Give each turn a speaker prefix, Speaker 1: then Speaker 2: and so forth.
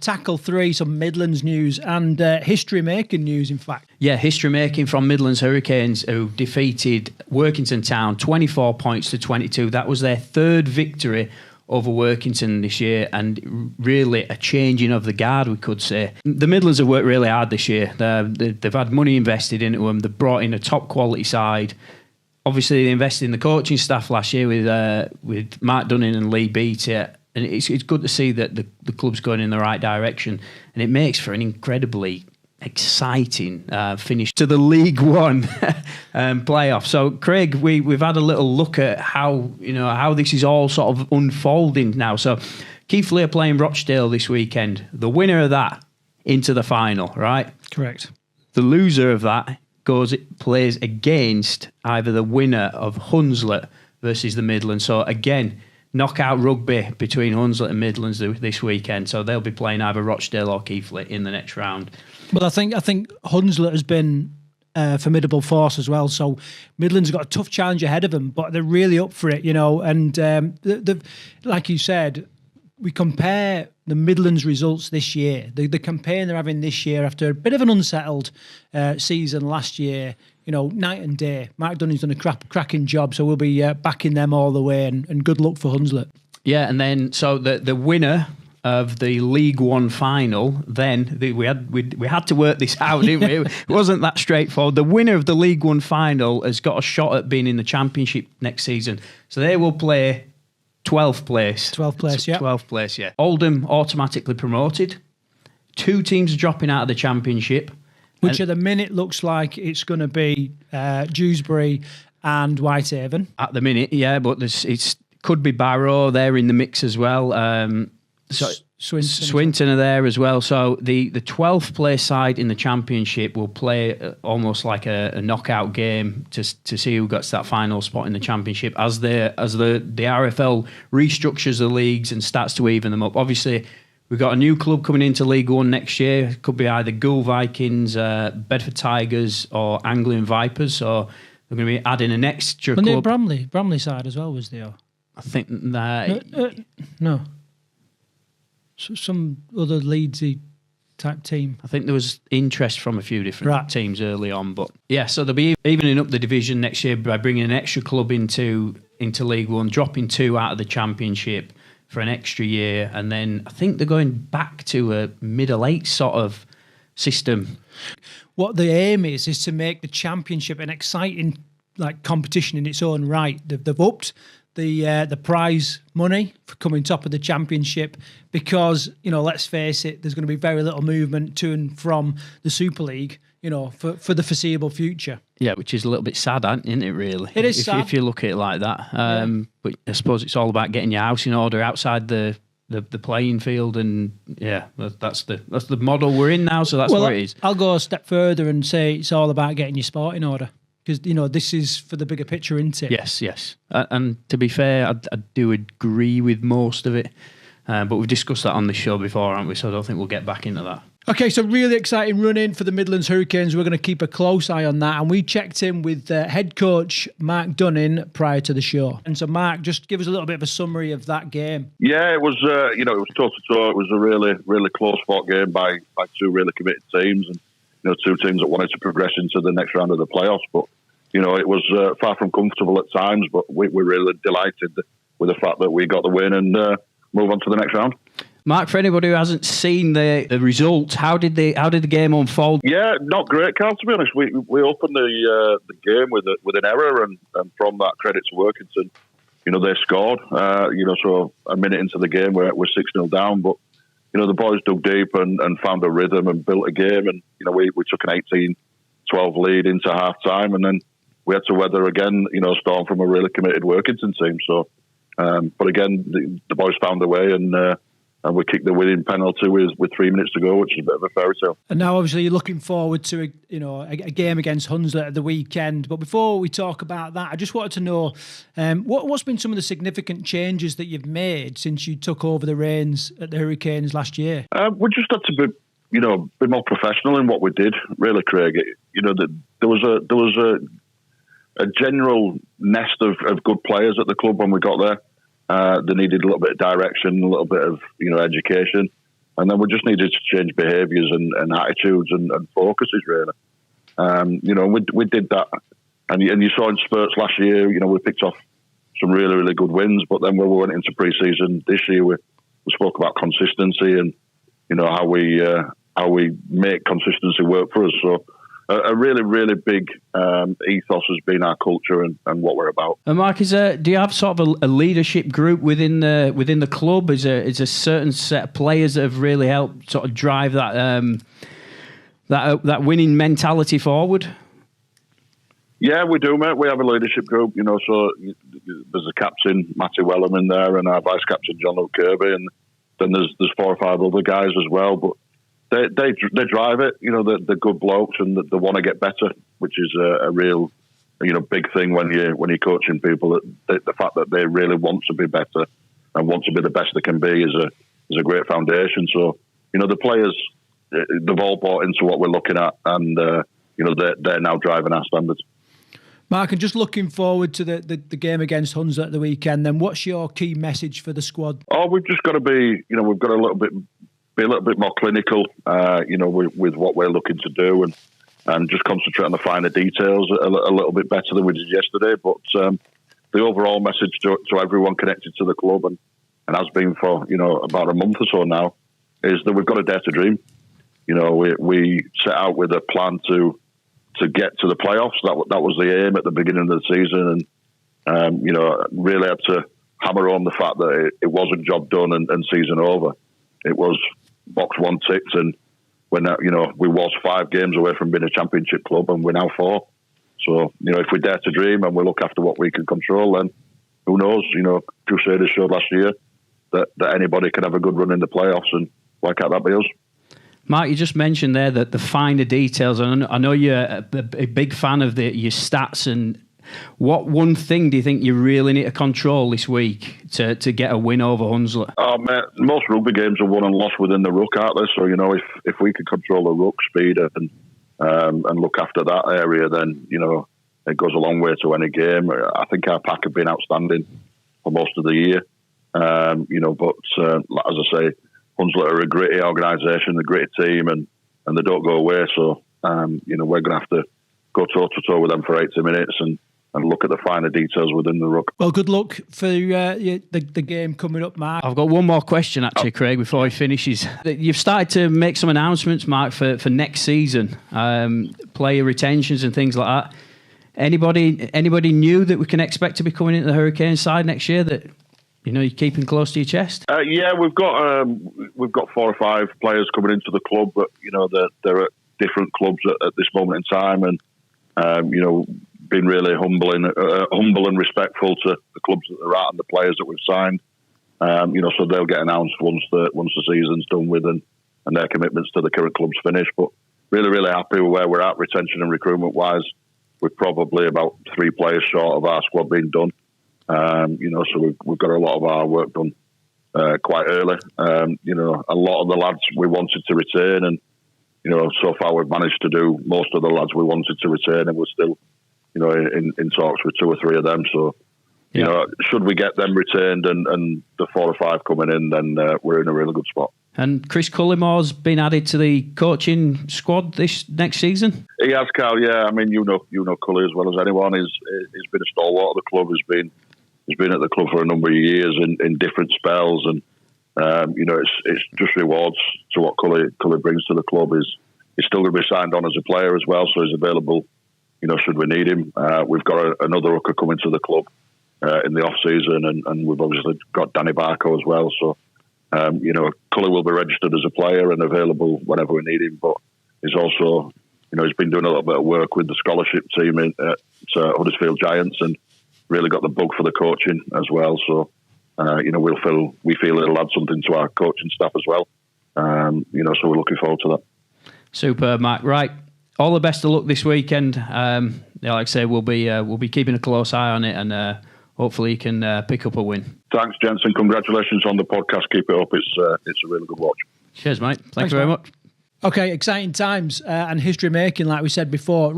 Speaker 1: tackle some Midlands news and history-making news, in fact.
Speaker 2: Yeah, history-making from Midlands Hurricanes, who defeated Workington Town 24 points to 22. That was their third victory over Workington this year, and really a changing of the guard, we could say. The Midlands have worked really hard this year. They've had money invested into them. They've brought in a top-quality side. Obviously, they invested in the coaching staff last year with Mark Dunning and Lee Beattie, and it's good to see that the club's going in the right direction, and it makes for an incredibly exciting finish to the League One playoff. So, Craig, we've had a little look at how this is all sort of unfolding now. So, Keighley are playing Rochdale this weekend. The winner of that into the final, right?
Speaker 1: Correct.
Speaker 2: The loser of that plays against either the winner of Hunslet versus the Midlands. So again, knockout rugby between Hunslet and Midlands this weekend. So they'll be playing either Rochdale or Keighley in the next round.
Speaker 1: Well, I think Hunslet has been a formidable force as well. So Midlands got a tough challenge ahead of them, but they're really up for it, And like you said, we compare the Midlands results this year, the campaign they're having this year after a bit of an unsettled season last year, night and day. Mark Dunning's done a cracking job, so we'll be backing them all the way, and good luck for Hunslet.
Speaker 2: Yeah, and then so the winner of the League One final, then we had to work this out, didn't we? It wasn't that straightforward. The winner of the League One final has got a shot at being in the Championship next season, so they will play 12th place.
Speaker 1: 12th place, yeah.
Speaker 2: 12th place, yeah. Oldham automatically promoted. 2 teams dropping out of the Championship.
Speaker 1: Which at the minute looks like it's going to be Dewsbury and Whitehaven. At
Speaker 2: the minute, yeah, but it could be Barrow. They're in the mix as well. Swinton are there as well. So the 12th place side in the Championship will play almost like a knockout game to see who gets that final spot in the Championship as the RFL restructures the leagues and starts to even them up. Obviously, we've got a new club coming into League One next year. It could be either Goole Vikings, Bedford Tigers or Anglian Vipers. So they're going to be adding an extra club.
Speaker 1: Bramley side as well, was there?
Speaker 2: I think that...
Speaker 1: No. Some other Leedsy type team.
Speaker 2: I think there was interest from a few different teams early on, but yeah, so they'll be evening up the division next year by bringing an extra club into League One, dropping 2 out of the Championship for an extra year, and then I think they're going back to a middle 8 sort of system.
Speaker 1: What the aim is to make the Championship an exciting competition in its own right. They've upped the prize money for coming top of the Championship because, let's face it, there's going to be very little movement to and from the Super League, for the foreseeable future.
Speaker 2: Yeah, which is a little bit sad, isn't it, really?
Speaker 1: It is sad.
Speaker 2: If you look at it like that. But I suppose it's all about getting your house in order outside the playing field, and yeah, that's the model we're in now, so that's what it is.
Speaker 1: I'll go a step further and say it's all about getting your sport in order. Because, this is for the bigger picture, isn't it?
Speaker 2: Yes. And to be fair, I do agree with most of it. But we've discussed that on the show before, haven't we? So I don't think we'll get back into that.
Speaker 1: Okay, so really exciting run-in for the Midlands Hurricanes. We're going to keep a close eye on that. And we checked in with head coach Mark Dunning prior to the show. And so, Mark, just give us a little bit of a summary of that game.
Speaker 3: Yeah, it was, it was toe-to-toe. It was a really, really close-fought game by 2 really committed teams. And 2 teams that wanted to progress into the next round of the playoffs. But, it was far from comfortable at times, but we're really delighted with the fact that we got the win and move on to the next round.
Speaker 2: Mark, for anybody who hasn't seen the results, how did the game unfold?
Speaker 3: Yeah, not great, Carl, to be honest. We opened the game with an error, and from that, credit to Workington. They scored. So a minute into the game, we're 6-0 down, but the boys dug deep and found a rhythm and built a game, and we took an 18-12 lead into half time, and then we had to weather again, a storm from a really committed Workington team. So, but again, the boys found a way, and we kicked the winning penalty with 3 minutes to go, which is a bit of a fairy tale.
Speaker 1: And now, obviously, you're looking forward to a game against Hunslet at the weekend. But before we talk about that, I just wanted to know what's been some of the significant changes that you've made since you took over the reins at the Hurricanes last year.
Speaker 3: We just had to be more professional in what we did. Really, Craig. There was a general nest of good players at the club when we got there. They needed a little bit of direction, a little bit of education. And then we just needed to change behaviours and attitudes and focuses, really. We did that. And you saw in spurts last year, we picked off some really, really good wins. But then when we went into pre-season this year, we spoke about consistency and, how we make consistency work for us. So a really, really big ethos has been our culture and what we're about.
Speaker 2: And Mark, do you have sort of a leadership group within the club? Is a certain set of players that have really helped sort of drive that winning mentality forward?
Speaker 3: Yeah, we do, mate. We have a leadership group, so there's a captain, Matty Wellham, in there, and our vice captain, John Luke Kirby, and then there's 4 or 5 other guys as well. But they drive it, they're good blokes and they want to get better, which is a real, big thing when you're coaching people. That the fact that they really want to be better and want to be the best they can be is a great foundation. So, the players, they've all bought into what we're looking at, and they're now driving our standards.
Speaker 1: Mark, and just looking forward to the game against Hunslet at the weekend, then what's your key message for the squad?
Speaker 3: Oh, we've just got to be, we've got be a little bit more clinical, with what we're looking to do and just concentrate on the finer details a little bit better than we did yesterday. But the overall message to everyone connected to the club and has been for, about a month or so now is that we've got to dare to dream. We set out with a plan to get to the playoffs. That was the aim at the beginning of the season, and really had to hammer on the fact that it wasn't job done and season over. It was box 1 ticked, and when we was 5 games away from being a championship club, and we're now 4. So if we dare to dream and we look after what we can control, then who knows? Crusaders showed last year that anybody can have a good run in the playoffs, and why can't that be us?
Speaker 2: Mark, you just mentioned there that the finer details, and I know you're a big fan of your stats. And what one thing do you think you really need to control this week to get a win over Hunslet?
Speaker 3: Oh, mate, most rugby games are won and lost within the ruck, aren't they? So if we can control the ruck speed and look after that area, then it goes a long way to any game. I think our pack have been outstanding for most of the year. But as I say, Hunslet are a gritty organisation, a gritty team, and they don't go away. So, we're going to have to go toe-to-toe with them for 80 minutes and look at the finer details within the ruck.
Speaker 1: Well, good luck for the game coming up, Mark.
Speaker 2: I've got one more question, actually, Craig, before he finishes. You've started to make some announcements, Mark, for next season, player retentions and things like that. Anybody new that we can expect to be coming into the Hurricane side next year that you're keeping close to your chest?
Speaker 3: Yeah, we've got 4 or 5 players coming into the club, but they're at different clubs at this moment in time, and been really humble and respectful to the clubs that they're at and the players that we've signed. So they'll get announced once the season's done with and their commitments to the current club's finished. But really, really happy with where we're at, retention and recruitment wise. We're probably about 3 players short of our squad being done. So we've got a lot of our work done quite early. A lot of the lads we wanted to retain, and so far we've managed to do most of the lads we wanted to retain, and we're still in talks with 2 or 3 of them. So should we get them retained and the 4 or 5 coming in, then we're in a really good spot.
Speaker 2: And Chris Cullimore's been added to the coaching squad this next season?
Speaker 3: He has, Carl, yeah. I mean, you know Cully as well as anyone. He's been a stalwart of the club. He's been at the club for a number of years in different spells, and it's just rewards to what Cully brings to the club. He's still going to be signed on as a player as well, so he's available, should we need him. We've got another hooker coming to the club in the off season, and we've obviously got Danny Barco as well. So Cully will be registered as a player and available whenever we need him, but he's also, he's been doing a little bit of work with the scholarship team at Huddersfield Giants and really got the bug for the coaching as well. So, we feel it'll add something to our coaching staff as well. So we're looking forward to that.
Speaker 2: Superb, Mark. Right. All the best of luck this weekend. Like I say, we'll be keeping a close eye on it, and hopefully you can pick up a win.
Speaker 3: Thanks, Jensen. Congratulations on the podcast. Keep it up. It's a really good watch.
Speaker 2: Cheers, mate. Thanks very much.
Speaker 1: Okay, exciting times and history making, like we said before.